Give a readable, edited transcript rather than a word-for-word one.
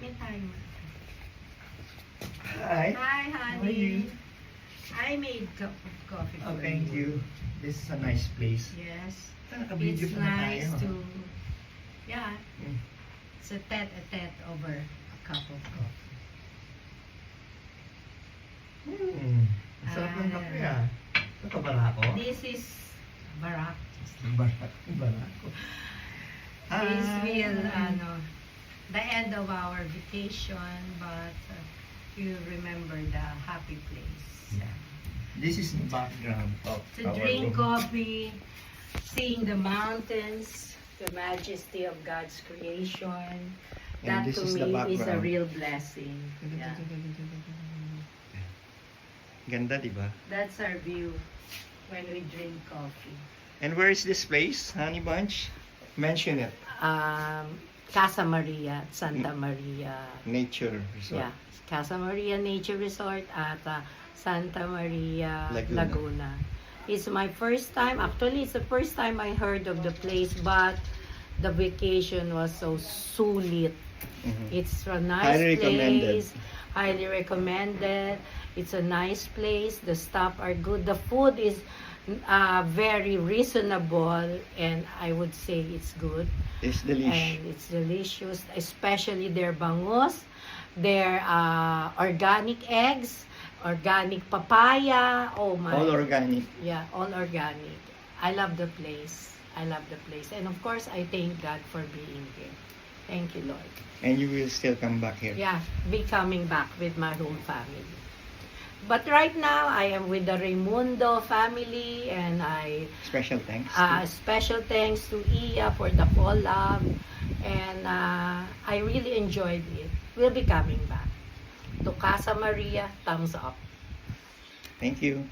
May tayo. Hi. Hi, How are you? honey. I made cup of coffee Oh, for thank you. This is a nice place. Yes. Naka-video It's pa na nice tayo. to, yeah, Mm. it's a tete-a-tete over a cup of coffee. Ang sarap ng kape ah. Ito barako? This is barak. Barako. This will, the end of our vacation, but you remember the happy place. Yeah. This is the background of To our drink room. coffee, seeing the mountains, the majesty of God's creation. And That this to is the me is a background. real blessing. Yeah. Ganda, di ba? That's our view when we drink coffee. And where is this place, Honey Bunch? Mention it. Casa Maria, Santa Maria. Nature Resort. Yeah, Casa Maria Nature Resort at Santa Maria Laguna. Laguna. It's my first time. Actually, it's the first time I heard of the place, but the vacation was so sulit. Mhm. It's a nice Highly recommended. place. Highly recommended. It's a nice place. The staff are good. The food is very reasonable, and I would say it's good. It's delicious. And it's delicious, especially their bangus, their organic eggs, organic papaya. Oh my. All organic. Yeah, all organic. I love the place. I love the place. And of course, I thank God for being here. Thank you, Lord. And you will still come back here. Yeah, be coming back with my whole family. But right now, I am with the Raimundo family, and Special thanks. special thanks to Iya for the collab, and I really enjoyed it. We'll be coming back to Casa Maria. Thumbs up. Thank you.